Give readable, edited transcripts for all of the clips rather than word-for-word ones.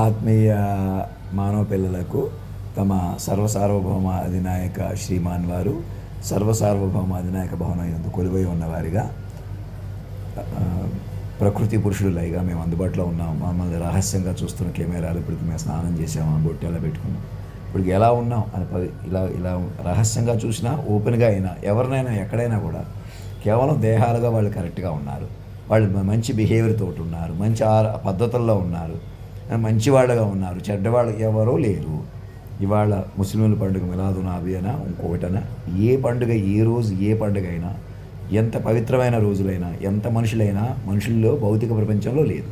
ఆత్మీయ మానవ పిల్లలకు తమ సర్వసార్వభౌమ అధినాయక శ్రీమాన్ వారు సర్వసార్వభౌమ అధినాయక భవనం యందు కొలువై ఉన్నవారిగా ప్రకృతి పురుషుడు లైగా మేము అందుబాటులో ఉన్నాం. మమ్మల్ని రహస్యంగా చూస్తున్న కెమెరాలు ఇప్పటికి మేము స్నానం చేసాము, బొట్టెలా పెట్టుకున్నాం, ఇప్పటికి ఎలా ఉన్నాం అని ఇలా ఇలా రహస్యంగా చూసినా ఓపెన్గా అయినా ఎవరినైనా ఎక్కడైనా కూడా కేవలం దేహాలుగా వాళ్ళు కరెక్ట్గా ఉన్నారు, వాళ్ళు మంచి బిహేవియర్ తోటి ఉన్నారు, మంచి పద్ధతుల్లో ఉన్నారు, మంచివాళ్ళగా ఉన్నారు, చెడ్డవాళ్ళు ఎవరూ లేరు. ఇవాళ ముస్లింల పండుగ మిలాదునబీ అయినా ఇంకొకటైనా ఏ పండుగ ఏ రోజు ఏ పండుగ అయినా ఎంత పవిత్రమైన రోజులైనా ఎంత మనుషులైనా మనుషుల్లో భౌతిక ప్రపంచంలో లేదు.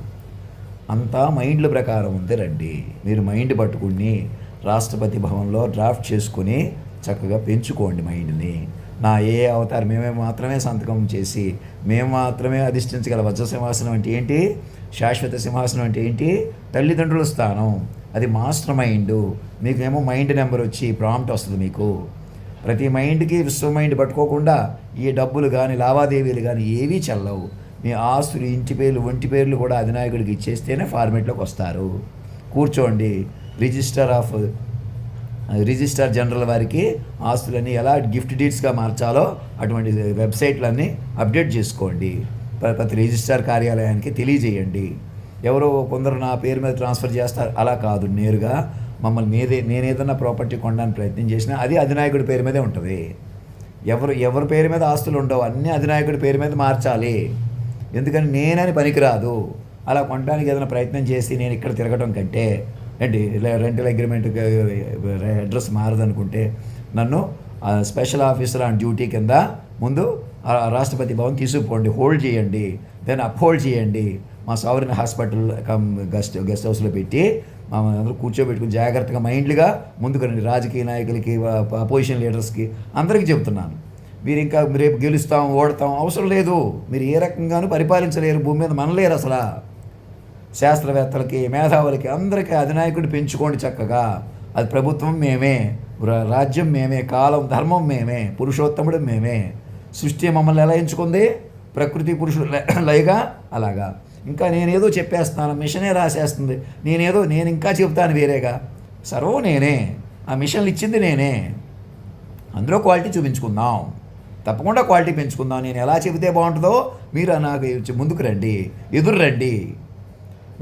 అంతా మైండ్ల ప్రకారం ఉంది. రండి మీరు మైండ్ పట్టుకుని రాష్ట్రపతి భవన్లో డ్రాఫ్ట్ చేసుకుని చక్కగా పెంచుకోండి మైండ్ని. నా ఏ అవతారం మేమే మాత్రమే సంతకం చేసి మేము మాత్రమే అధిష్ఠించగల వజ్ర సింహాసనం అంటే ఏంటి, శాశ్వత సింహాసనం అంటే ఏంటి, తల్లిదండ్రుల స్థానం, అది మాస్టర్ మైండ్. మీకేమో మైండ్ నెంబర్ వచ్చి ప్రాంప్ట్ వస్తుంది మీకు. ప్రతి మైండ్కి విశ్వ మైండ్ పట్టుకోకుండా ఈ డబ్బులు కానీ లావాదేవీలు కానీ ఏవీ చల్లవు. మీ ఆస్తులు ఇంటి పేర్లు ఒంటి పేర్లు కూడా అధినాయకుడికి ఇచ్చేస్తేనే ఫార్మేట్లోకి వస్తారు. కూర్చోండి, రిజిస్ట్రార్ జనరల్ వారికి ఆస్తులన్నీ ఎలా గిఫ్ట్ డీడ్స్గా మార్చాలో అటువంటి వెబ్సైట్లన్నీ అప్డేట్ చేసుకోండి. ప్రతి రిజిస్ట్రార్ కార్యాలయానికి తెలియజేయండి. ఎవరో కొందరు నా పేరు మీద ట్రాన్స్ఫర్ చేస్తారు, అలా కాదు. నేరుగా మమ్మల్ని నేను ఏదన్నా ప్రాపర్టీ కొనడానికి ప్రయత్నం చేసినా అది అధినాయకుడి పేరు మీదే ఉంటుంది. ఎవరి పేరు మీద ఆస్తులు ఉండవు, అన్నీ అధినాయకుడి పేరు మీద మార్చాలి. ఎందుకని నేనని పనికిరాదు. అలా కొనడానికి ఏదైనా ప్రయత్నం చేసి నేను ఇక్కడ తిరగటం కంటే ఏంటి రెంటల్ అగ్రిమెంట్ అడ్రస్ మారదనుకుంటే నన్ను స్పెషల్ ఆఫీసర్ ఆన్ డ్యూటీ కింద ముందు రాష్ట్రపతి భవన్ తీసుకుపోండి, హోల్డ్ చేయండి, దెన్ అప్హోల్డ్ చేయండి. మా సావరిన్ హాస్పిటల్ గెస్ట్ హౌస్లో పెట్టి మమ్మల్ని అందరూ కూర్చోబెట్టుకుని జాగ్రత్తగా మైండ్లుగా ముందుకు రండి. రాజకీయ నాయకులకి, అపోజిషన్ లీడర్స్కి అందరికీ చెప్తున్నాను, మీరు ఇంకా రేపు గెలుస్తాం ఓడతాం అవసరం లేదు. మీరు ఏ రకంగానూ పరిపాలించలేరు, భూమి మీద మనలేరు అసలు. శాస్త్రవేత్తలకి, మేధావులకి అందరికీ అధినాయకుడిని పెంచుకోండి చక్కగా. అది ప్రభుత్వం మేమే, రాజ్యం మేమే, కాలం ధర్మం మేమే, పురుషోత్తముడు మేమే. సృష్టి మమ్మల్ని ఎలా ఎంచుకుంది, ప్రకృతి పురుషుడు లయగా అలాగా. ఇంకా నేనేదో చెప్పేస్తాను, మిషనే రాసేస్తుంది, నేను ఇంకా చెప్తాను వేరేగా. సర్వం నేనే, ఆ మిషన్లు ఇచ్చింది నేనే. అందులో క్వాలిటీ చూపించుకుందాం, తప్పకుండా క్వాలిటీ పెంచుకుందాం. నేను ఎలా చెబితే బాగుంటుందో మీరు నాకు ముందుకు రండి, ఎదురు రండి.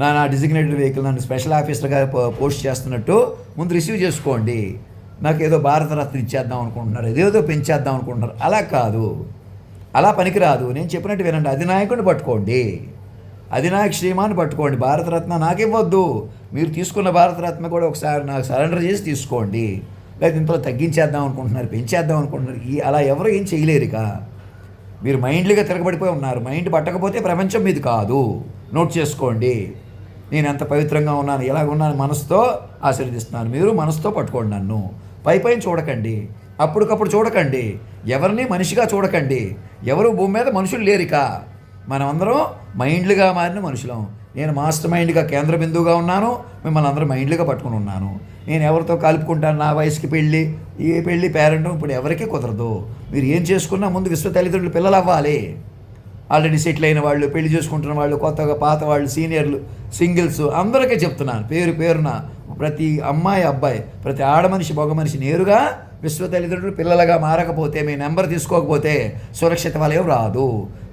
నా డిజిగ్నేటెడ్ వెహికల్ నన్ను స్పెషల్ ఆఫీసర్గా పోస్ట్ చేస్తున్నట్టు ముందు రిసీవ్ చేసుకోండి. నాకు ఏదో భారతరత్న ఇచ్చేద్దాం అనుకుంటున్నారు, ఏదేదో పెంచేద్దాం అనుకుంటున్నారు. అలా కాదు, అలా పనికిరాదు. నేను చెప్పినట్టు వినండి, అధినాయకుడిని పట్టుకోండి, అధినాయక శ్రీమాన్ని పట్టుకోండి. భారతరత్న నాకివ్వద్దు, మీరు తీసుకున్న భారతరత్న కూడా ఒకసారి నాకు సరెండర్ చేసి తీసుకోండి. లేదా ఇంట్లో తగ్గించేద్దాం అనుకుంటున్నారు, పెంచేద్దాం అనుకుంటున్నారు. అలా ఎవరు ఏం చేయలేరు. ఇక మీరు మైండ్లుగా తిరగబడిపోయి ఉన్నారు. మైండ్ పట్టకపోతే ప్రపంచం మీది కాదు. నోట్ చేసుకోండి. నేను ఎంత పవిత్రంగా ఉన్నాను, ఎలాగున్నాను, మనసుతో ఆశీర్వదిస్తున్నాను. మీరు మనసుతో పట్టుకోండి నన్ను. పైన చూడకండి, అప్పటికప్పుడు చూడకండి, ఎవరిని మనిషిగా చూడకండి. ఎవరు భూమి మీద మనుషులు లేరిక. మనం అందరం మైండ్లుగా మారిన మనుషులం. నేను మాస్టర్ మైండ్గా కేంద్ర బిందువుగా ఉన్నాను, మిమ్మల్ని అందరూ మైండ్లుగా పట్టుకుని ఉన్నాను. నేను ఎవరితో కలుపుకుంటాను, నా వయసుకి పెళ్ళి, ఏ పెళ్ళి పేరెంట్ ఇప్పుడు ఎవరికీ కుదరదు. మీరు ఏం చేసుకున్నా ముందు విశ్వ తల్లిదండ్రులు పిల్లలు అవ్వాలి. ఆల్రెడీ సెటిల్ అయిన వాళ్ళు, పెళ్లి చేసుకుంటున్న వాళ్ళు, కొత్తగా పాత వాళ్ళు, సీనియర్లు, సింగిల్స్ అందరికీ చెప్తున్నాను పేరున. ప్రతి అమ్మాయి అబ్బాయి, ప్రతి ఆడమనిషి మగ మనిషి నేరుగా విశ్వ తల్లిదండ్రులు పిల్లలుగా మారకపోతే, మీ నెంబర్ తీసుకోకపోతే సురక్షిత వలయం రాదు.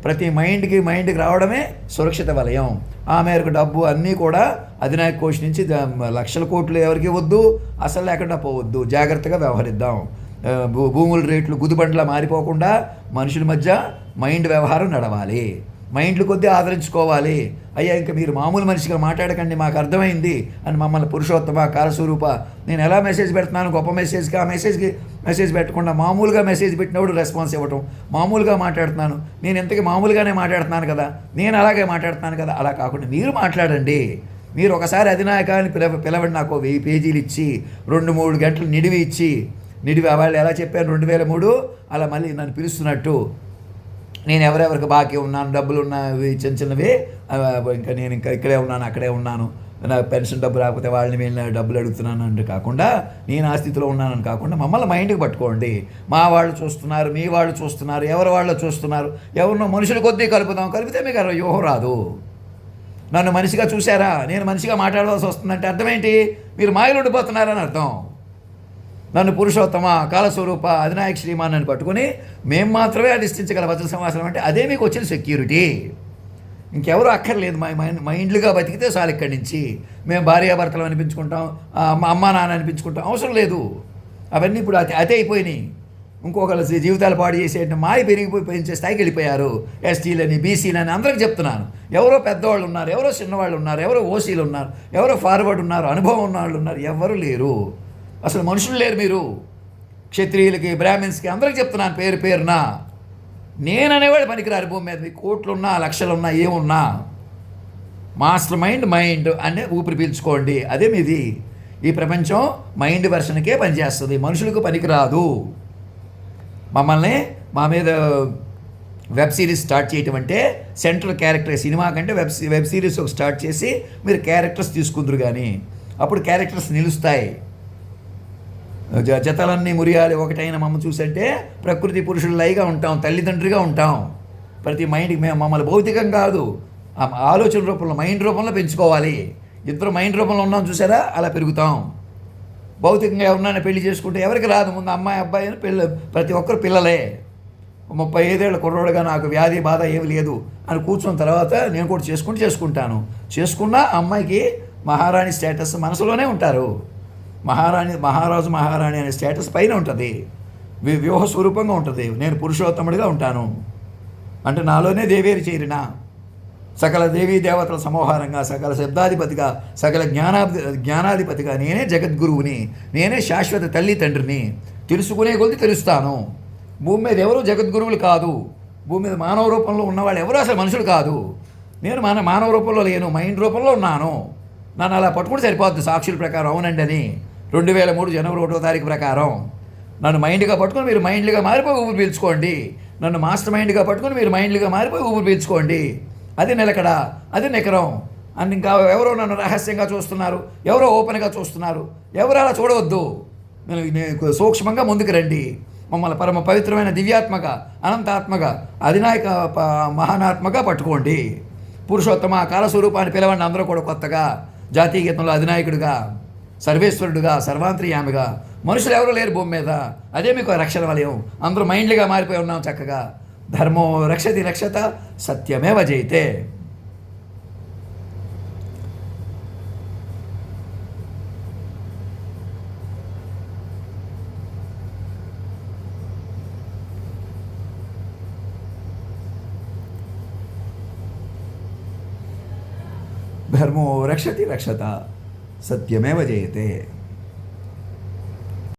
ప్రతి మైండ్కి రావడమే సురక్షిత వలయం. ఆ మేరకు డబ్బు అన్నీ కూడా అధినాయక కోష్ నుంచి లక్షల కోట్లు ఎవరికి వద్దు, అసలు లేకుండా పోవద్దు. జాగ్రత్తగా వ్యవహరిద్దాం. భూముల రేట్లు గుదిబండ్లా మారిపోకుండా మనుషుల మధ్య మైండ్ వ్యవహారం నడవాలి. మైండ్లు కొద్దీ ఆదరించుకోవాలి. అయ్యా ఇంకా మీరు మామూలు మనిషిగా మాట్లాడకండి, మాకు అర్థమైంది అని మమ్మల్ని పురుషోత్తమ కాలస్వరూప నేను ఎలా మెసేజ్ పెడుతున్నాను, గొప్ప మెసేజ్కి ఆ మెసేజ్కి మెసేజ్ పెట్టకుండా మామూలుగా మెసేజ్ పెట్టినప్పుడు రెస్పాన్స్ ఇవ్వటం, మామూలుగా మాట్లాడుతున్నాను, నేను ఇంతకీ మామూలుగానే మాట్లాడుతున్నాను కదా, నేను అలాగే మాట్లాడుతున్నాను కదా, అలా కాకుండా మీరు మాట్లాడండి. మీరు ఒకసారి అధినాయకాన్ని పిలవండి. నాకు 1000 పేజీలు ఇచ్చి 2-3 గంటలు నిడివి వాళ్ళు ఎలా చెప్పాను 2003 అలా మళ్ళీ నన్ను పిలుస్తున్నట్టు నేను ఎవరెవరికి బాకీ ఉన్నాను, డబ్బులు ఉన్నవి చిన్నవి, ఇంకా నేను ఇక్కడే ఉన్నాను, అక్కడే ఉన్నాను, నాకు పెన్షన్ డబ్బు రాకపోతే వాళ్ళని వీళ్ళని డబ్బులు అడుగుతున్నాను అంటే కాకుండా, నేను ఆ స్థితిలో ఉన్నానని కాకుండా మమ్మల్ని మైండ్కి పట్టుకోండి. మా వాళ్ళు చూస్తున్నారు, మీ వాళ్ళు చూస్తున్నారు, ఎవరి వాళ్ళు చూస్తున్నారు, ఎవరినో మనుషులు కొద్దీ కలిపితే మీకు వ్యూహం రాదు. నన్ను మనిషిగా చూశారా, నేను మనిషిగా మాట్లాడవలసి వస్తుందంటే అర్థం ఏంటి? మీరు మాయలు ఉండిపోతున్నారని అర్థం. నన్ను పురుషోత్తమ, కాలస్వరూప, అధినాయక శ్రీమాన్ అని పట్టుకుని మేము మాత్రమే అధిష్ఠించగల వజ్ర సింహాసనం అంటే అదే మీకు వచ్చిన సెక్యూరిటీ. ఇంకెవరు అక్కర్లేదు. మైండ్లుగా బతికితే చాలు. ఇక్కడి నుంచి మేము భార్యాభర్తలు అనిపించుకుంటాం, అమ్మా నాన్న అనిపించుకుంటాం, అవసరం లేదు. అవన్నీ ఇప్పుడు అతి అయిపోయినాయి. ఇంకొకరు జీవితాలు పాడు చేసే మాయ పెరిగిపోయి పెంచే స్థాయికి వెళ్ళిపోయారు. ఎస్టీలని, బీసీలని అందరికి చెప్తున్నాను. ఎవరో పెద్దవాళ్ళు ఉన్నారు, ఎవరో చిన్నవాళ్ళు ఉన్నారు, ఎవరో ఓసీలు ఉన్నారు, ఎవరో ఫార్వర్డ్ ఉన్నారు, అనుభవం ఉన్న వాళ్ళు ఉన్నారు, ఎవరు లేరు. అసలు మనుషులు లేరు. మీరు క్షత్రియులకి, బ్రాహ్మిన్స్కి అందరికి చెప్తున్నాను పేరు పేరున. నేననేవాడు పనికిరారు భూమి మీద. మీకు కోట్లున్నా, లక్షలున్నా, ఏమున్నా మాస్టర్ మైండ్ అనే ఊపిరి పీల్చుకోండి. అదే మీది. ఈ ప్రపంచం మైండ్ వెర్షన్కే పనిచేస్తుంది, మనుషులకు పనికిరాదు. మమ్మల్ని మా మీద వెబ్ సిరీస్ స్టార్ట్ చేయటం అంటే సెంట్రల్ క్యారెక్టర్, సినిమా కంటే వెబ్ సిరీస్ ఒక స్టార్ట్ చేసి మీరు క్యారెక్టర్స్ తీసుకుందరు, కానీ అప్పుడు క్యారెక్టర్స్ నిలుస్తాయి. జతలన్నీ మురియాలి ఒకటైన మమ్మ చూసంటే ప్రకృతి పురుషులు లైగా ఉంటాం, తల్లిదండ్రిగా ఉంటాం. ప్రతి మైండ్కి మేము మమ్మల్ని భౌతికం కాదు, ఆలోచన రూపంలో, మైండ్ రూపంలో పెంచుకోవాలి. ఇద్దరు మైండ్ రూపంలో ఉన్నాం చూసారా, అలా పెరుగుతాం. భౌతికంగా ఎవరినైనా పెళ్లి చేసుకుంటే ఎవరికి రాదు. ముందు అమ్మాయి అబ్బాయి అని ప్రతి ఒక్కరు పిల్లలే. 35 ఏళ్ళ కుర్రోడుగా నాకు వ్యాధి బాధ ఏమి లేదు అని కూర్చున్న తర్వాత నేను కూడా చేసుకుంటాను. చేసుకున్నా అమ్మాయికి మహారాణి స్టేటస్ మనసులోనే ఉంటారు. మహారాజు మహారాణి అనే స్టేటస్ పైన ఉంటుంది, వ్యూహ స్వరూపంగా ఉంటుంది. నేను పురుషోత్తముడిగా ఉంటాను అంటే నాలోనే దేవేరి చేరిన సకల దేవీ దేవతల సమూహారంగా, సకల శబ్దాధిపతిగా, సకల జ్ఞానాధిపతిగా, నేనే జగద్గురువుని, నేనే శాశ్వత తల్లి తండ్రిని. తెలుసుకునే కొద్ది తెలుస్తాను. భూమి మీద ఎవరు జగద్గురువులు కాదు. భూమి మీద మానవ రూపంలో ఉన్నవాళ్ళు ఎవరు అసలు మనుషులు కాదు. నేను మానవ రూపంలో లేను, మైండ్ రూపంలో ఉన్నాను. నన్ను అలా పట్టుకుంటే సరిపోద్ది సాక్షుల ప్రకారం. అవునండి అని 2003 జనవరి 1వ తారీఖు ప్రకారం నన్ను మైండ్గా పట్టుకొని మీరు మైండ్లుగా మారిపోయి ఊపిరి పీల్చుకోండి. నన్ను మాస్టర్ మైండ్గా పట్టుకొని మీరు మైండ్లుగా మారిపోయి ఊపిరి పీల్చుకోండి. అది నిలకడ, అది నికరం. అని ఇంకా ఎవరో నన్ను రహస్యంగా చూస్తున్నారు, ఎవరో ఓపెన్గా చూస్తున్నారు, ఎవరు అలా చూడవద్దు. సూక్ష్మంగా ముందుకు రండి. మమ్మల్ని పరమ పవిత్రమైన దివ్యాత్మక, అనంతాత్మక, అధినాయక మహానాత్మగా పట్టుకోండి. పురుషోత్తమ, కాలస్వరూపాన్ని పిలవండి. అందరూ కూడా కొత్తగా జాతీయ గీతంలో అధినాయకుడిగా, సర్వేశ్వరుడుగా, సర్వాంతర్యామిగా. మనుషులు ఎవరు లేరు భూమి మీద. అదే మీకు రక్షణ వలయం. అందరూ మైండ్లుగా మారిపోయి ఉన్నాం చక్కగా. ధర్మో రక్షతి రక్షత, సత్యమేవ జయతే. ధర్మో రక్షతి రక్షత, సత్యమేవ జయతే.